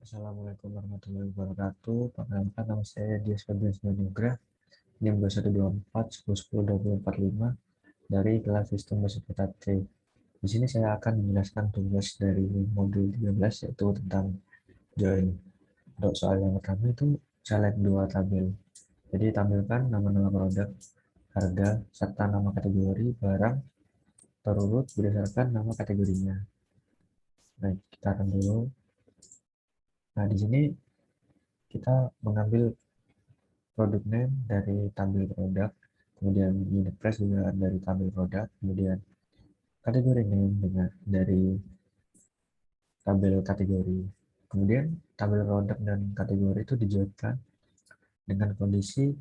Assalamualaikum warahmatullahi wabarakatuh. Perkenalkan, nama saya Dias Febrian Nugraha, NIM 2124 dari kelas Sistem Bersifat T. Di sini saya akan menjelaskan tugas dari modul 13 yaitu tentang join. Untuk soal yang pertama itu select dua tabel. Jadi tampilkan nama-nama produk, harga, serta nama kategori barang terurut berdasarkan nama kategorinya. Nah, kita akan dulu. Nah, di sini kita mengambil produk name dari tabel produk, kemudian unit price juga dari tabel produk, kemudian kategori name dengan dari tabel kategori. Kemudian tabel produk dan kategori itu dijoinkan dengan kondisi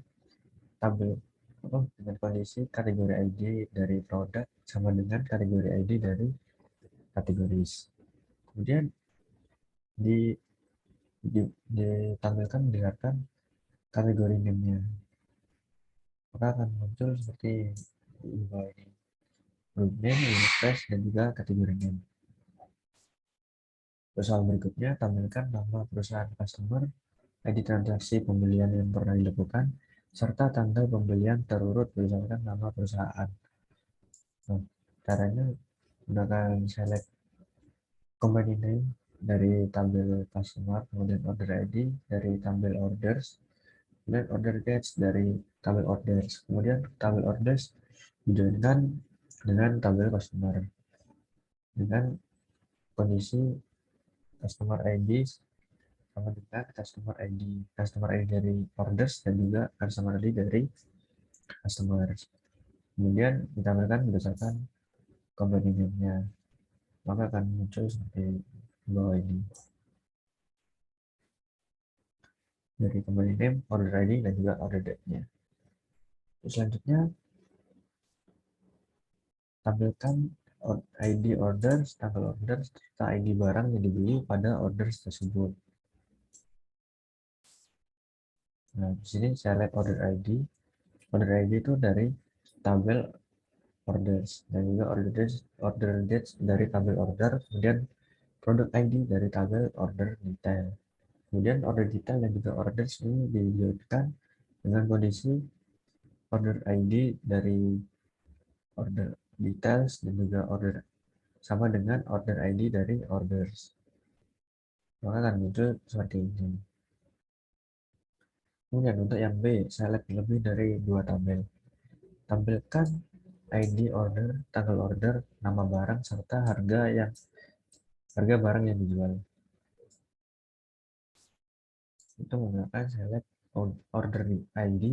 tabel dengan kondisi kategori ID dari produk sama dengan kategori ID dari kategoris. Kemudian di, ditampilkan mendapatkan kategori name-nya. Maka akan muncul seperti di bawah ini. Group name, unit price, dan juga kategori name. Soal berikutnya, tampilkan nama perusahaan customer, ID transaksi pembelian yang pernah dilakukan, serta tanggal pembelian terurut berdasarkan nama perusahaan. Nah, caranya gunakan select company name dari tabel customer, kemudian order ID dari tabel orders, kemudian order dates dari tabel orders, kemudian tabel orders dijoinkan dengan tabel customer dengan kondisi customer ID sama dengan customer ID dari orders dan juga customer ID dari customer. Kemudian ditampilkan berdasarkan company name-nya, maka akan muncul seperti bawah ini dari company name, order ID dan juga order date-nya. Selanjutnya tampilkan ID orders, tanggal orders, serta ID barang yang dibeli pada orders tersebut. Nah, di sini saya lihat order ID. Order ID itu dari tabel orders dan juga order dates dari tabel order, kemudian produk ID dari tabel order detail. Kemudian order detail dan juga orders ini dijoinkan dengan kondisi order ID dari order details dan juga order sama dengan order ID dari orders. Maka akan muncul seperti ini. Kemudian untuk yang B, select lebih dari dua tabel. Tampilkan ID order, tanggal order, nama barang, serta harga barang yang dijual. Itu menggunakan select order ID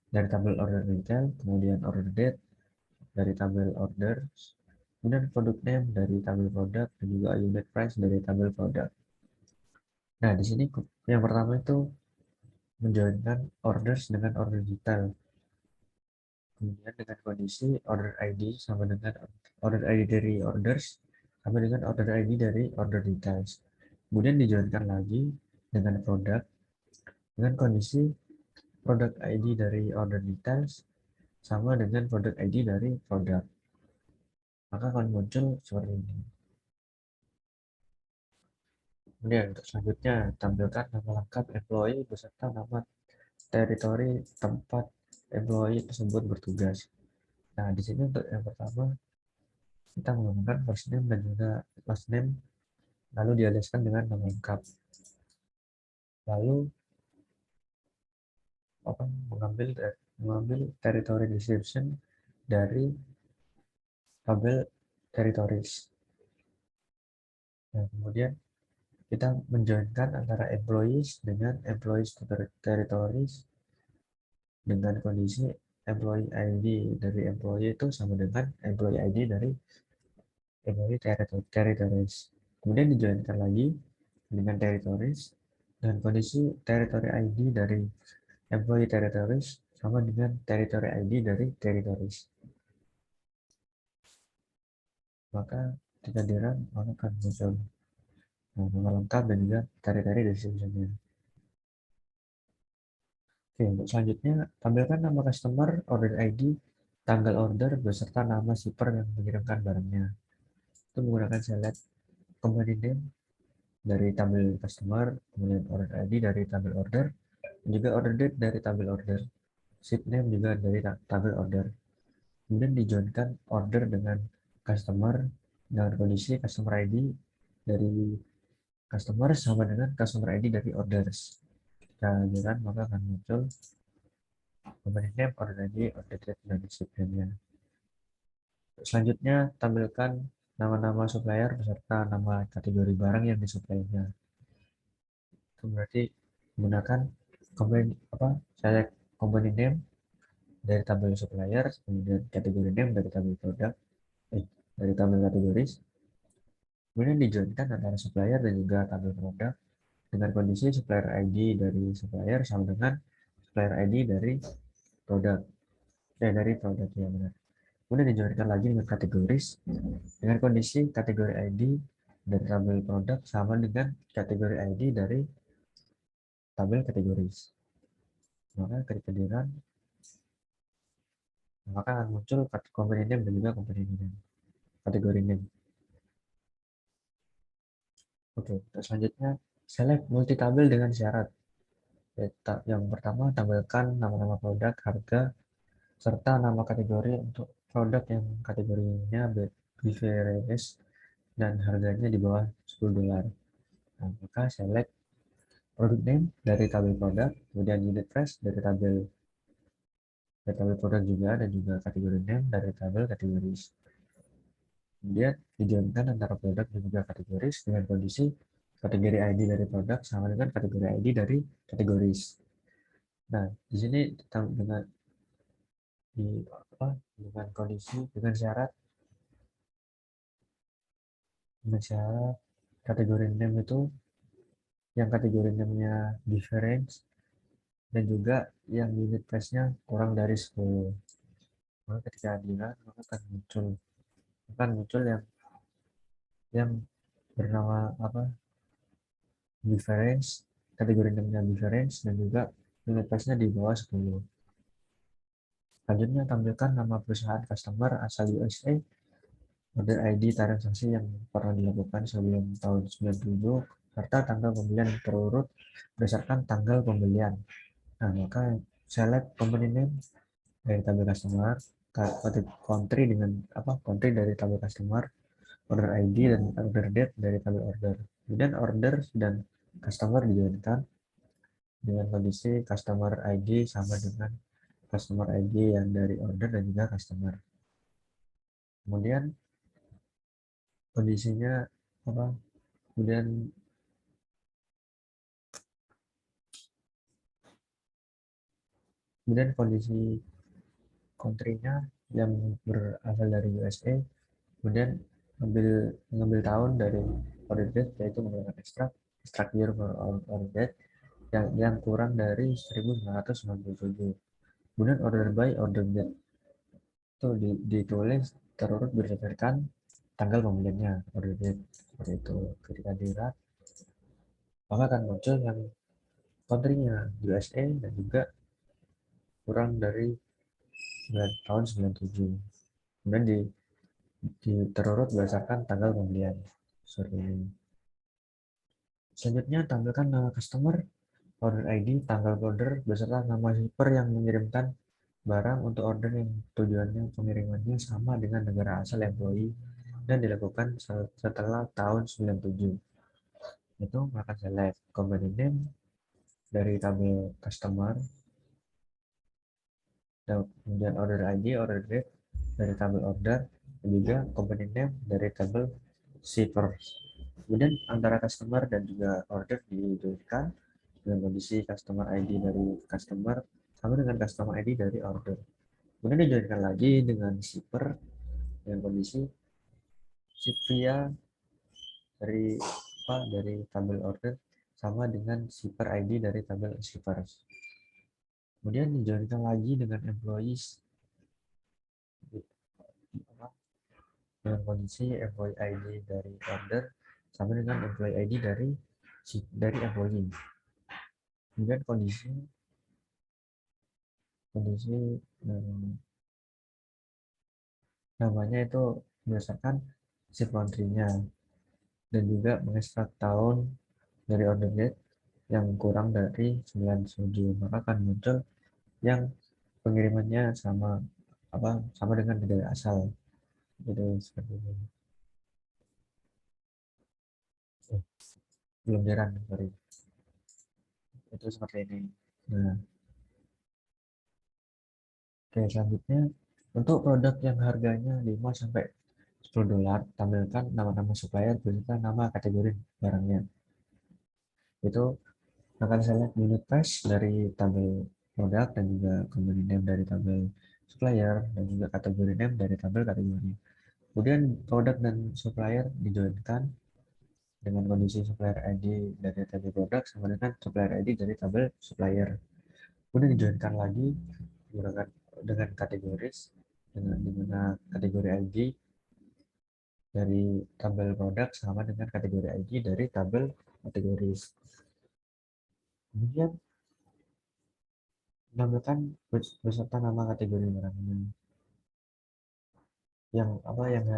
dari tabel order detail, kemudian order date dari tabel order, kemudian product name dari tabel produk, dan juga unit price dari tabel produk. Nah, di sini yang pertama itu menjoinkan orders dengan order detail. Kemudian dengan kondisi order ID sama dengan order ID dari orders sama dengan order ID dari order details. Kemudian dijoinkan lagi dengan produk dengan kondisi produk ID dari order details sama dengan produk ID dari produk. Maka akan muncul seperti ini. Kemudian untuk selanjutnya, tampilkan nama lengkap employee beserta nama teritori tempat employee tersebut bertugas. Nah, di sini untuk yang pertama, kita menggunakan first name dan juga last name, lalu dialaskan dengan nama lengkap. Lalu mengambil territory description dari tabel territories. Nah, kemudian kita menjoinkan antara employees dengan employees territories dengan kondisi employee ID dari employee itu sama dengan employee ID dari employee territories. Kemudian dijoinkan lagi dengan territories dan kondisi territory ID dari employee territories sama dengan territory ID dari territories. Maka ketika dirun maka akan muncul nama lengkap dan juga territory description-nya. Oke, untuk selanjutnya tampilkan nama customer, order ID, tanggal order beserta nama shipper yang mengirimkan barangnya. Itu menggunakan select company name dari tabel customer, kemudian order ID dari tabel order, juga order date dari tabel order, ship name juga dari tabel order. Kemudian dijoinkan order dengan customer dengan kondisi customer ID dari customer sama dengan customer ID dari orders. Kita jalan maka akan muncul company name, order ID, order date, dan ship name-nya. Selanjutnya tampilkan nama-nama supplier beserta nama kategori barang yang disuplainya. Itu berarti menggunakan company select company name dari tabel supplier, kemudian kategori name dari tabel produk, dari tabel kategoris, kemudian dijoinkan antara supplier dan juga tabel produk dengan kondisi supplier ID dari supplier sama dengan supplier ID dari produk, dari produk ya benar. Kemudian dijoinkan lagi dengan kategoris dengan kondisi kategori ID dari tabel produk sama dengan kategori ID dari tabel kategoris. Maka ketika di run, maka akan muncul company name dan juga company name, kategori name. Oke, selanjutnya select multi tabel dengan syarat. Yang pertama, tampilkan nama-nama produk, harga, serta nama kategori untuk produk yang kategorinya beverage dan harganya di bawah $10. Nah, maka select product name dari tabel produk, kemudian unit price dari tabel produk juga, dan juga kategori name dari tabel kategoris. Kemudian dijoinkan antara produk dan juga kategoris dengan kondisi kategori ID dari produk sama dengan kategori ID dari kategoris. Nah, di sini dengan dengan kondisi dengan syarat kategori name itu yang kategori name-nya difference dan juga yang unit price-nya kurang dari 10. Maka ketika dilihat maka akan muncul yang bernama difference, kategori name-nya difference dan juga unit price-nya di bawah 10. Selanjutnya tampilkan nama perusahaan customer asal USA, order ID transaksi yang pernah dilakukan sebelum tahun 97, serta tanggal pembelian terurut berdasarkan tanggal pembelian. Nah, maka select company name dari tabel customer, country dengan country dari tabel customer, order ID dan order date dari tabel order. Kemudian order dan customer dijoinkan dengan kondisi customer ID sama dengan customer ID yang dari order dan juga customer. Kemudian kondisinya apa? Kemudian kondisi country-nya yang berasal dari USA, kemudian mengambil tahun dari order date, yaitu menggunakan extract year for order date yang kurang dari 1997. Kemudian order by order date itu ditulis terurut berdasarkan tanggal pembeliannya, order date seperti itu. Ketika di run maka akan muncul yang country-nya USA dan juga kurang dari tahun 97. Kemudian terurut berdasarkan tanggal pembelian. Selanjutnya tampilkan nama customer, order ID, tanggal order, beserta nama shipper yang mengirimkan barang untuk order yang tujuannya pengirimannya sama dengan negara asal employee dan dilakukan setelah tahun 97. Itu maka select company name dari tabel customer, dan kemudian order ID, order date dari tabel order, dan juga company name dari tabel shipper. Kemudian antara customer dan juga order dijoinkan dengan kondisi customer ID dari customer sama dengan customer ID dari order. Kemudian dijoinkan lagi dengan shipper dengan kondisi ship via dari tabel order sama dengan shipper ID dari tabel shipper. Kemudian dijoinkan lagi dengan employees dengan kondisi employee ID dari order sama dengan employee ID dari employee. Kemudian kondisi namanya itu berdasarkan ship country-nya dan juga mengekstrak tahun dari order date yang kurang dari 9/7, maka akan muncul yang pengirimannya sama dengan negara asal. Jadi seperti ini. Oh, belum jalan, sorry. Itu seperti ini. Nah, oke, selanjutnya untuk produk yang harganya 5 sampai $10, tampilkan nama-nama supplier beserta nama kategori barangnya. Itu akan select unit price dari tabel produk dan juga company name dari tabel supplier dan juga kategori name dari tabel kategori. Kemudian produk dan supplier dijoinkan dengan kondisi supplier ID dari tabel produk sama dengan supplier ID dari tabel supplier. Kemudian dijoinkan lagi menggunakan dengan kategoris dengan dimana kategori ID dari tabel produk sama dengan kategori ID dari tabel kategoris. Kemudian menambahkan beserta nama kategori barangnya yang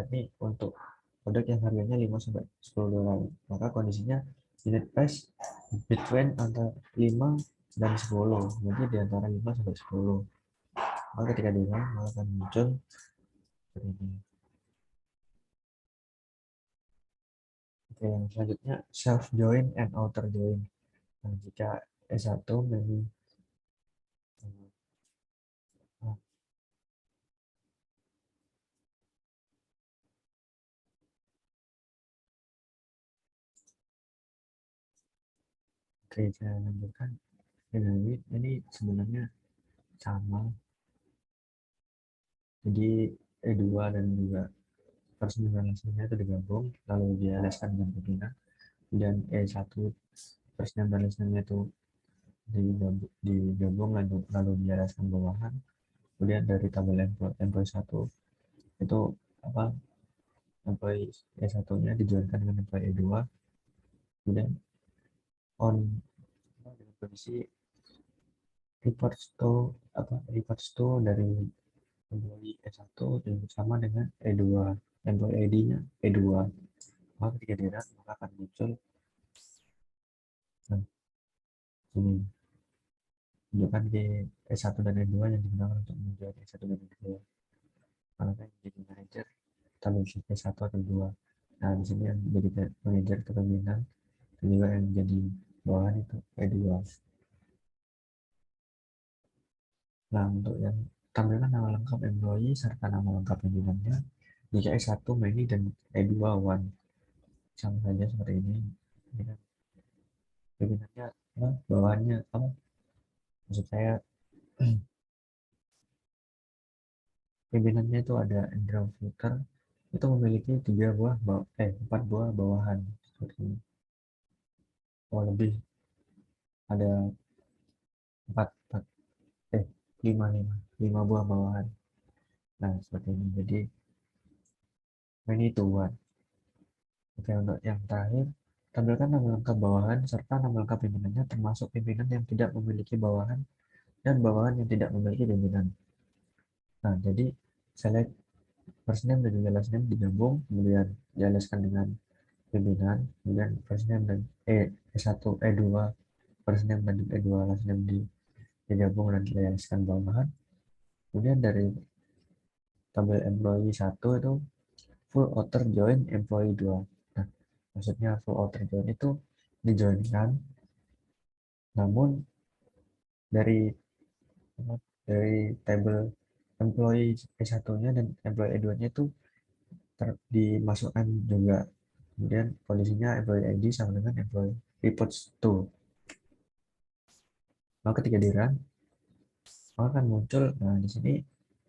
ini untuk produk yang harganya 5 sampai $10, maka kondisinya unit price between antara 5 dan 10, jadi di antara 5 sampai 10. Maka ketika di run maka akan muncul seperti ini. Oke, yang selanjutnya self join and outer join. Nah, jika S1 menu oke, saya lanjutkan. Ini sebenarnya sama, jadi E2 dan juga personalisasinya itu digabung lalu dialaskan dengan pimpinan, dan E1 personalisasinya itu digabung lalu dialaskan bawahan. Kemudian dari tabel employee 1 itu apa employee E1 nya dijoinkan dengan employee E2, kemudian on dengan kondisi reports to dari employee E1 sama dengan E2, employee ID-nya E2. Maka ketika di run maka akan muncul nah, ini tunjukkan di E1 dan E2 yang digunakan untuk menjadi E1 dan E2. Mana yang jadi manajer tabel E1 atau 2. Nah, di sini yang jadi manajer kepemimpinan dan juga yang jadi bawahan itu E2. Nah, untuk yang tampilkan nama lengkap employee serta nama lengkap pimpinannya jika E1 many dan E2 one, sama saja seperti ini. Ini kan pimpinannya bawahannya maksud saya pimpinannya itu ada Andrew Flutter, itu memiliki 4 buah bawahan seperti ini. Oh, lebih ada 4, 4 eh 5 5 5 buah bawahan. Nah, seperti ini. Jadi many to one. Oke, untuk yang terakhir, tampilkan nama lengkap bawahan serta nama lengkap pimpinannya termasuk pimpinan yang tidak memiliki bawahan dan bawahan yang tidak memiliki pimpinan. Nah, jadi select first name dan juga last name digabung, kemudian dialaskan dengan pimpinan, kemudian first name dan E1, E2 first name dan E2 last name digabung dan dialaskan bawahan. Kemudian dari tabel employee 1 itu full outer join employee 2. Nah, maksudnya full outer join itu dijoinkan, namun dari table employee E1-nya dan employee E2-nya itu dimasukkan juga. Kemudian kondisinya employee ID sama dengan employee reports to. Maka ketika di run, maka akan muncul, nah di sini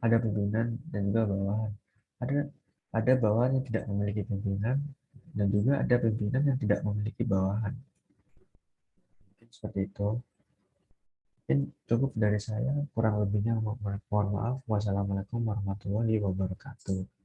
ada pimpinan dan juga bawahan. Ada ada bawahan yang tidak memiliki pimpinan dan juga ada pimpinan yang tidak memiliki bawahan. Mungkin seperti itu. Mungkin cukup dari saya, kurang lebihnya mohon maaf. Wassalamualaikum warahmatullahi wabarakatuh.